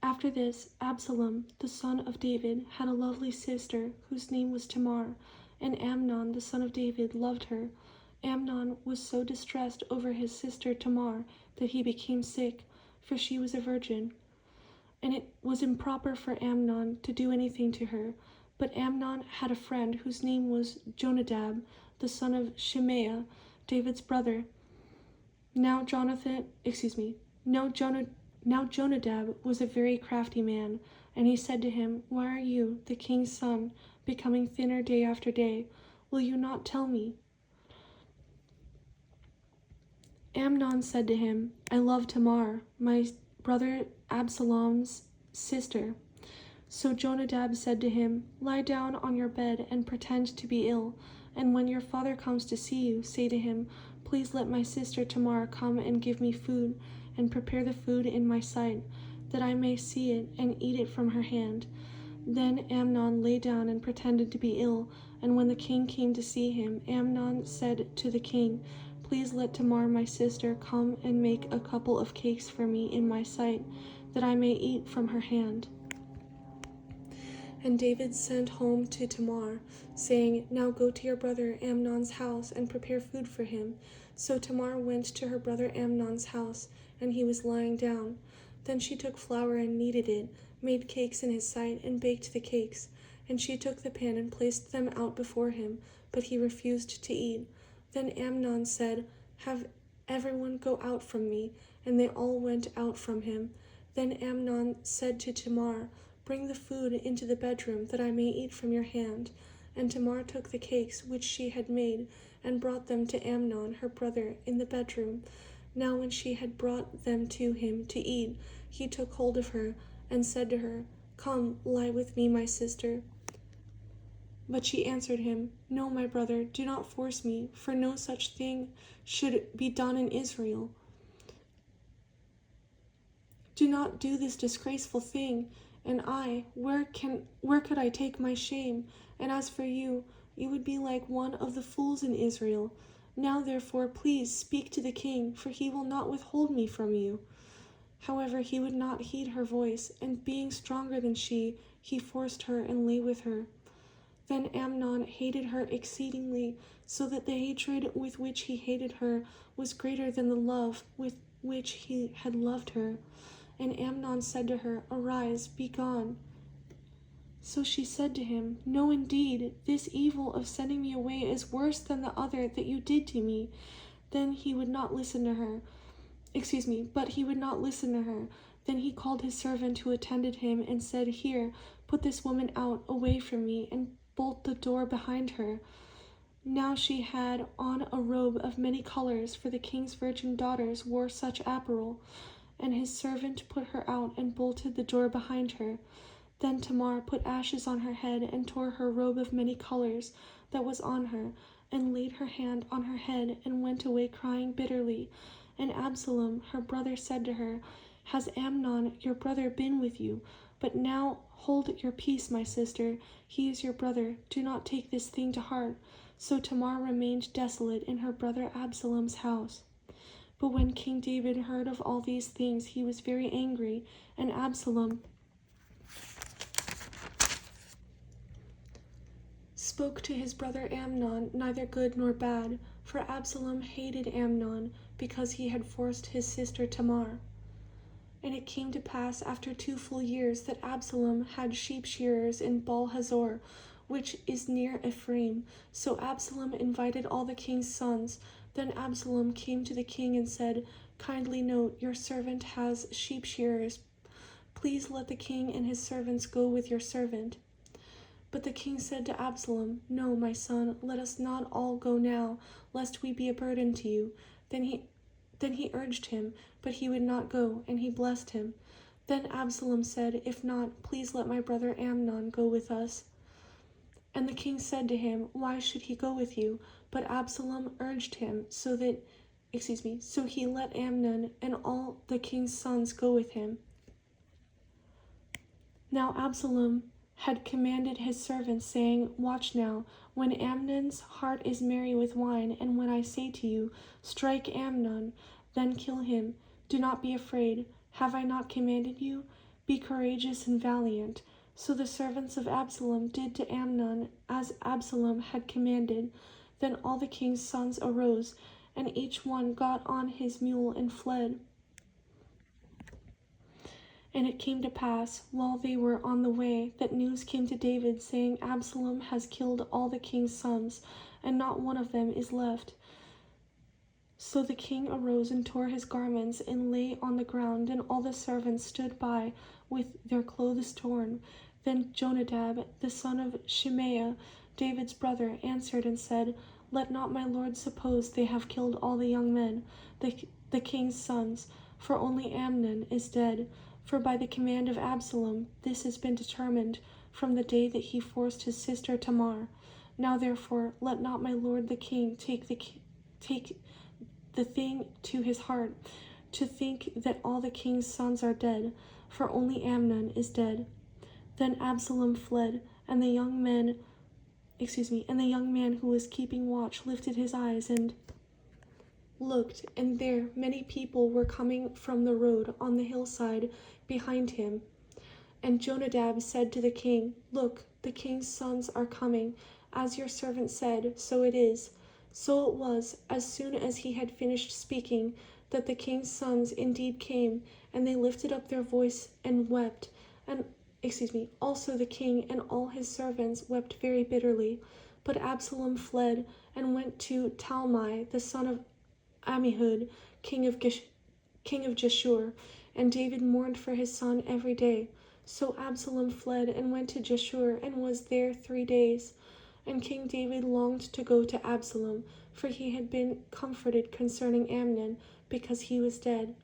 After this, Absalom, the son of David, had a lovely sister whose name was Tamar, and Amnon, the son of David, loved her. Amnon was so distressed over his sister Tamar that he became sick, for she was a virgin. And it was improper for Amnon to do anything to her. But Amnon had a friend whose name was Jonadab, the son of Shimea, David's brother. Now Jonadab was a very crafty man, and he said to him, "Why are you, the king's son, becoming thinner day after day? Will you not tell me?" Amnon said to him, "I love Tamar, my brother Absalom's sister." So Jonadab said to him, "Lie down on your bed and pretend to be ill, and when your father comes to see you, say to him, 'Please let my sister Tamar come and give me food, and prepare the food in my sight, that I may see it and eat it from her hand.'" Then Amnon lay down and pretended to be ill, and when the king came to see him, Amnon said to the king, "Please let Tamar my sister come and make a couple of cakes for me in my sight, that I may eat from her hand." And David sent home to Tamar, saying, "Now go to your brother Amnon's house and prepare food for him." So Tamar went to her brother Amnon's house, and he was lying down. Then she took flour and kneaded it, made cakes in his sight, and baked the cakes. And she took the pan and placed them out before him, but he refused to eat. Then Amnon said, "Have everyone go out from me." And they all went out from him. Then Amnon said to Tamar, "Bring the food into the bedroom, that I may eat from your hand." And Tamar took the cakes which she had made, and brought them to Amnon her brother in the bedroom. Now when she had brought them to him to eat, he took hold of her, and said to her, "Come, lie with me, my sister." But she answered him, "No, my brother, do not force me, for no such thing should be done in Israel. Do not do this disgraceful thing. And I, where could I take my shame? And as for you, you would be like one of the fools in Israel. Now therefore, please speak to the king, for he will not withhold me from you." However, he would not heed her voice, and being stronger than she, he forced her and lay with her. Then Amnon hated her exceedingly, so that the hatred with which he hated her was greater than the love with which he had loved her. And Amnon said to her, "Arise, be gone." So she said to him, "No, indeed, this evil of sending me away is worse than the other that you did to me." Then he would not listen to her. But he would not listen to her. Then he called his servant who attended him and said, "Here, put this woman out, away from me, and bolt the door behind her." Now she had on a robe of many colors, for the king's virgin daughters wore such apparel. And his servant put her out and bolted the door behind her. Then Tamar put ashes on her head and tore her robe of many colors that was on her, and laid her hand on her head and went away crying bitterly. And Absalom, her brother, said to her, "Has Amnon, your brother, been with you? But now hold your peace, my sister. He is your brother. Do not take this thing to heart." So Tamar remained desolate in her brother Absalom's house. But when King David heard of all these things, he was very angry, and Absalom spoke to his brother Amnon neither good nor bad, for Absalom hated Amnon because he had forced his sister Tamar. And it came to pass after 2 full years that Absalom had sheep shearers in Baal-hazor, which is near Ephraim. So Absalom invited all the king's sons. Then Absalom came to the king and said, "Kindly note, your servant has sheep shearers. Please let the king and his servants go with your servant." But the king said to Absalom, "No, my son, let us not all go now, lest we be a burden to you." Then he urged him, but he would not go, and he blessed him. Then Absalom said, "If not, please let my brother Amnon go with us." And the king said to him, "Why should he go with you?" But Absalom urged him, so he let Amnon and all the king's sons go with him. Now Absalom had commanded his servants, saying, "Watch now, when Amnon's heart is merry with wine, and when I say to you, 'Strike Amnon,' then kill him. Do not be afraid. Have I not commanded you? Be courageous and valiant. So the servants of Absalom did to Amnon as Absalom had commanded. Then all the king's sons arose, and each one got on his mule and fled. And it came to pass, while they were on the way, that news came to David, saying, Absalom has killed all the king's sons, and not one of them is left. So the king arose and tore his garments, and lay on the ground, and all the servants stood by with their clothes torn. Then Jonadab, the son of Shimea, David's brother, answered and said, Let not my lord suppose they have killed all the young men, the king's sons, for only Amnon is dead. For by the command of Absalom this has been determined from the day that he forced his sister Tamar. Now therefore let not my lord the king take the thing to his heart, to think that all the king's sons are dead, for only Amnon is dead. Then Absalom fled, and the young man who was keeping watch lifted his eyes and looked, and there many people were coming from the road on the hillside behind him. And Jonadab said to the king, Look, the king's sons are coming, as your servant said, so it is. So it was, as soon as he had finished speaking, that the king's sons indeed came, and they lifted up their voice and wept. Also the king and all his servants wept very bitterly. But Absalom fled and went to Talmai, the son of Ammihud, king of Geshur, and David mourned for his son every day. So Absalom fled and went to Geshur, and was there 3 days. And King David longed to go to Absalom, for he had been comforted concerning Amnon, because he was dead.